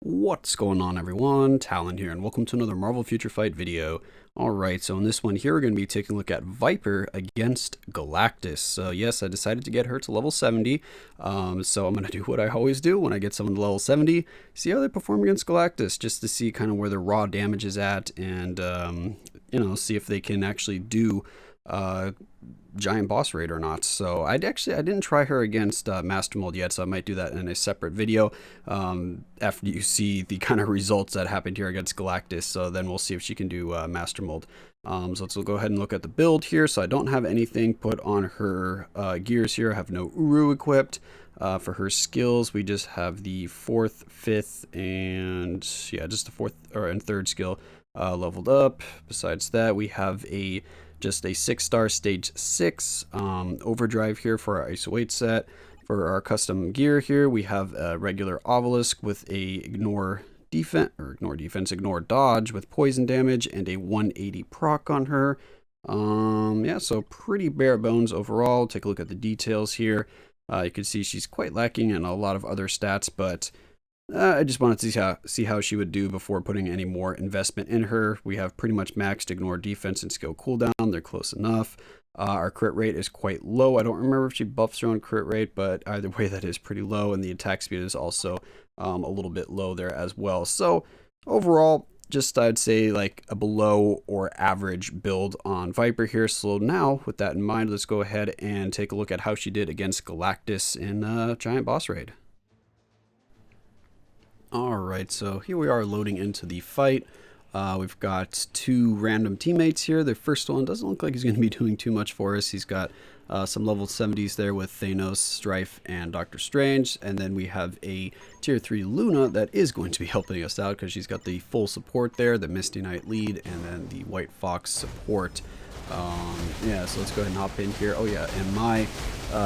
What's going on, everyone? Talen here, and welcome to another Marvel Future Fight video. Alright, so in this one here, we're going to be taking a look at Viper against Galactus. So yes, I decided to get her to level 70, so I'm going to do what I always do when I get someone to level 70, see how they perform against Galactus, just to see kind of where their raw damage is at, and, see if they can actually do giant boss raid or not. So I didn't try her against Master Mold yet, so I might do that in a separate video after you see the kind of results that happened here against Galactus. So then we'll see if she can do Master Mold. So let's go ahead and look at the build here. So I don't have anything put on her gears here. I have no Uru equipped. For her skills, we just have the 4th, 5th, and yeah, just the 4th and 3rd skill leveled up. Besides that, we have just a 6-star stage 6 overdrive here for our ISO 8 set. For our custom gear here, we have a regular obelisk with a ignore dodge with poison damage and a 180 proc on her. Yeah, so pretty bare bones overall. Take a look at the details here. You can see she's quite lacking in a lot of other stats, but I just wanted to see how she would do before putting any more investment in her. We have pretty much maxed ignore defense and skill cooldown. They're close enough. Our crit rate is quite low. I don't remember if she buffs her own crit rate, but either way, that is pretty low. And the attack speed is also a little bit low there as well. So overall, just I'd say like a below or average build on Viper here. So now, with that in mind, let's go ahead and take a look at how she did against Galactus in Giant Boss Raid. Alright, so here we are loading into the fight. We've got two random teammates here. The first one doesn't look like he's going to be doing too much for us. He's got some level 70s there with Thanos, Strife, and Doctor Strange. And then we have a tier 3 Luna that is going to be helping us out because she's got the full support there, the Misty Knight lead, and then the White Fox support. Yeah, so let's go ahead and hop in here. Oh yeah, and my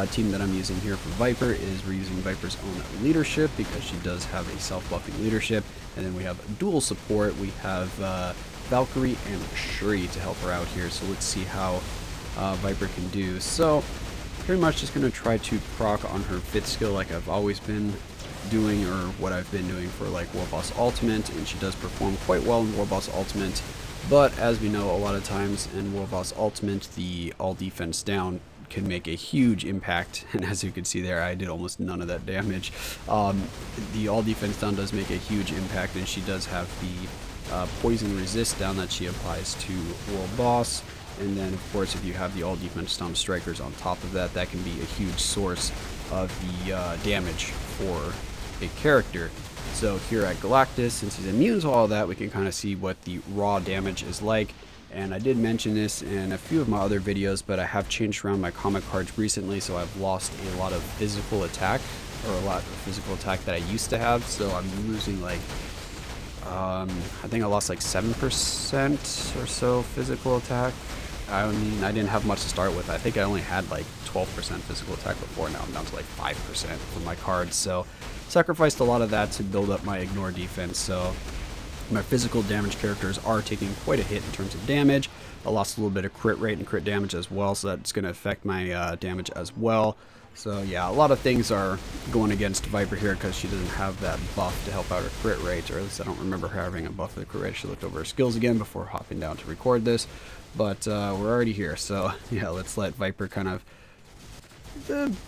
team that I'm using here for Viper is we're using Viper's own leadership because she does have a self-buffing leadership. And then we have dual support. We have Valkyrie and Shuri to help her out here. So let's see how Viper can do. So pretty much just going to try to proc on her 5th skill like I've always been doing, or what I've been doing for like Warboss Ultimate, and she does perform quite well in Warboss Ultimate. But as we know, a lot of times in Warboss Ultimate, the all defense down can make a huge impact, and as you can see there, I did almost none of that damage. The all defense down does make a huge impact, and she does have the poison resist down that she applies to World Boss. And then of course, if you have the all defense down strikers on top of that, that can be a huge source of the damage for a character. So here at Galactus, since he's immune to all that, we can kind of see what the raw damage is like. And I did mention this in a few of my other videos, but I have changed around my comic cards recently, so I've lost a lot of physical attack, or a lot of physical attack that I used to have. So I'm losing like, I think I lost like 7% or so physical attack. I mean, I didn't have much to start with. I think I only had like 12% physical attack before. Now I'm down to like 5% for my cards. So sacrificed a lot of that to build up my ignore defense. So my physical damage characters are taking quite a hit in terms of damage. I lost a little bit of crit rate and crit damage as well, so that's going to affect my damage as well. So yeah, a lot of things are going against Viper here because she doesn't have that buff to help out her crit rate, or at least I don't remember her having a buff for the crit rate. She looked over her skills again before hopping down to record this, but we're already here. So yeah, let's let Viper kind of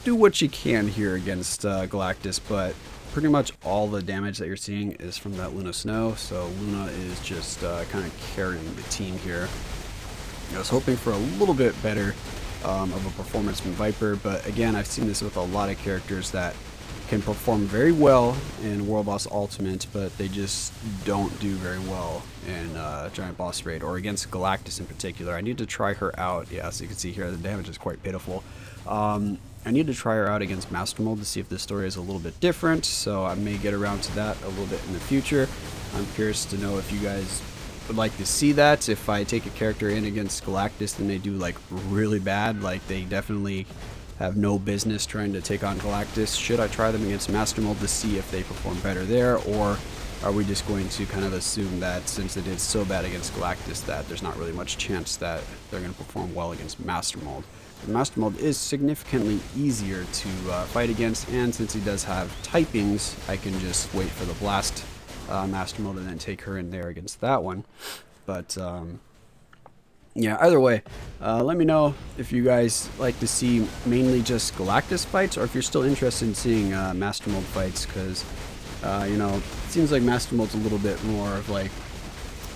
do what she can here against Galactus, but pretty much all the damage that you're seeing is from that Luna Snow, so Luna is just kind of carrying the team here. I was hoping for a little bit better of a performance from Viper, but again, I've seen this with a lot of characters that can perform very well in World Boss Ultimate, but they just don't do very well in Giant Boss Raid, or against Galactus in particular. I need to try her out. Yeah, so you can see here the damage is quite pitiful. I need to try her out against Master Mold to see if this story is a little bit different, so I may get around to that a little bit in the future. I'm curious to know if you guys would like to see that. If I take a character in against Galactus and they do like really bad, like they definitely have no business trying to take on Galactus, should I try them against Master Mold to see if they perform better there, or are we just going to kind of assume that since they did so bad against Galactus that there's not really much chance that they're going to perform well against Master Mold? Master Mold is significantly easier to fight against, and since he does have typings, I can just wait for the blast Master Mode and then take her in there against that one. But yeah, either way, let me know if you guys like to see mainly just Galactus fights, or if you're still interested in seeing Master Mode fights, because you know, it seems like Master Mode's a little bit more of like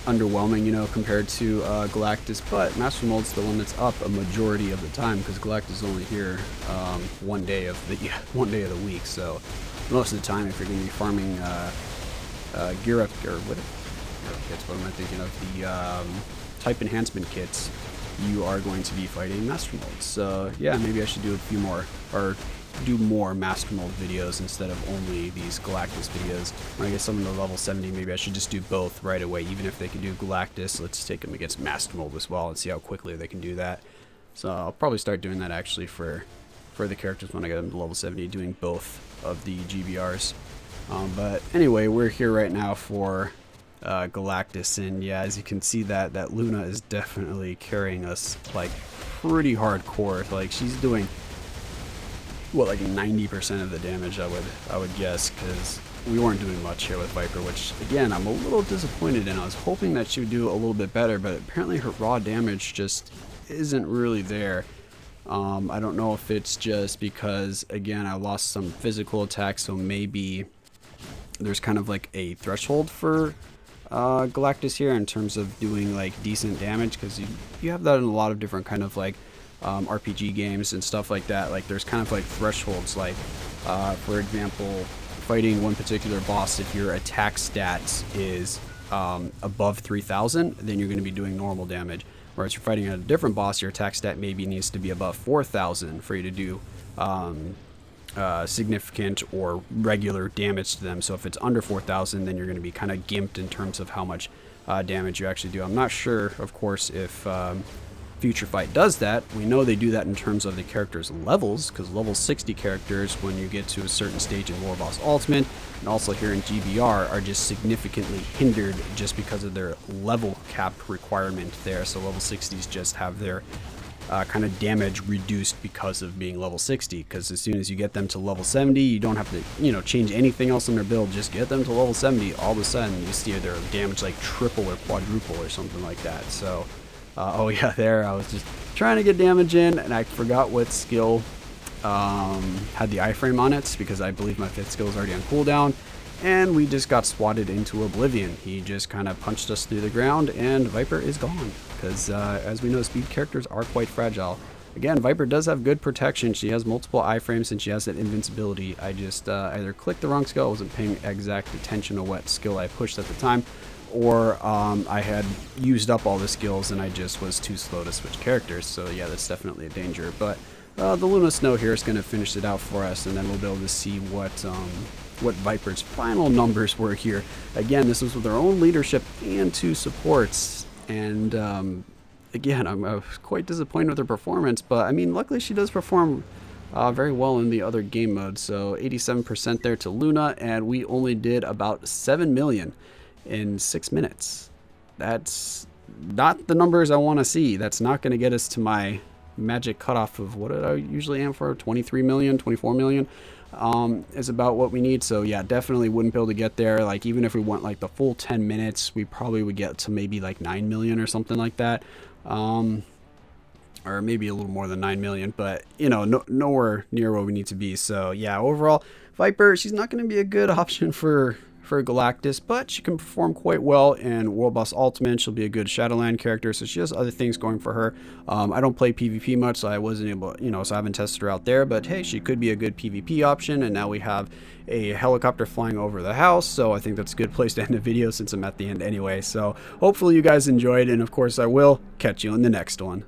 underwhelming, you know, compared to Galactus, but Master Mode's the one that's up a majority of the time, because Galactus is only here one day of the week. So most of the time, if you're going to be farming gear up, or what am I thinking of, the type enhancement kits, you are going to be fighting Master Mode. So yeah, maybe I should do a few more, or do more Master Mode videos instead of only these Galactus videos. When I get someone to level 70, maybe I should just do both right away. Even if they can do Galactus, let's take them against Master Mode as well and see how quickly they can do that. So I'll probably start doing that actually for the characters when I get them to level 70, doing both of the GBRs. But anyway, we're here right now for Galactus, and yeah, as you can see, that Luna is definitely carrying us like pretty hardcore. Like, she's doing what, like 90% of the damage, I would guess, because we weren't doing much here with Viper, which again I'm a little disappointed in. I was hoping that she would do a little bit better, but apparently her raw damage just isn't really there. I don't know if it's just because, again, I lost some physical attacks, so maybe there's kind of like a threshold for Galactus here in terms of doing like decent damage, because you have that in a lot of different kind of like RPG games and stuff like that. Like, there's kind of like thresholds, like for example, fighting one particular boss, if your attack stats is above 3,000, then you're going to be doing normal damage. Whereas you're fighting a different boss, your attack stat maybe needs to be above 4,000 for you to do significant or regular damage to them. So if it's under 4,000, then you're going to be kind of gimped in terms of how much damage you actually do. I'm not sure, of course, if Future Fight does that. We know they do that in terms of the characters' levels, because level 60 characters, when you get to a certain stage in War Boss Ultimate, and also here in GBR, are just significantly hindered just because of their level cap requirement there. So level 60s just have their kind of damage reduced because of being level 60, because as soon as you get them to level 70, you don't have to, you know, change anything else in their build. Just get them to level 70, all of a sudden you see their damage like triple or quadruple or something like that. So oh yeah, there I was just trying to get damage in, and I forgot what skill had the iframe on it, because I believe my 5th skill is already on cooldown, and we just got swatted into oblivion. He just kind of punched us through the ground, and Viper is gone, because as we know, speed characters are quite fragile. Again, Viper does have good protection. She has multiple iframes, and she has that invincibility. I just either clicked the wrong skill, I wasn't paying exact attention to what skill I pushed at the time, or I had used up all the skills and I just was too slow to switch characters. So yeah, that's definitely a danger. But the Luna Snow here is going to finish it out for us, and then we'll be able to see what Viper's final numbers were here. Again, this was with their own leadership and 2 supports, and again, I was quite disappointed with her performance, but I mean, luckily she does perform very well in the other game modes. So 87% there to Luna, and we only did about 7 million in 6 minutes. That's not the numbers I want to see. That's not going to get us to my magic cutoff of what I usually am for, 23 million, 24 million is about what we need. So yeah, definitely wouldn't be able to get there. Like, even if we went like the full 10 minutes, we probably would get to maybe like 9 million or something like that, or maybe a little more than 9 million, but you know, nowhere near where we need to be. So yeah, overall, Viper, she's not going to be a good option for Galactus, but she can perform quite well in World Boss Ultimate. She'll be a good Shadowland character, so she has other things going for her. I don't play PvP much, so I wasn't able, you know, so I haven't tested her out there, but hey, she could be a good PvP option. And now we have a helicopter flying over the house, so I think that's a good place to end the video since I'm at the end anyway. So hopefully you guys enjoyed, and of course I will catch you in the next one.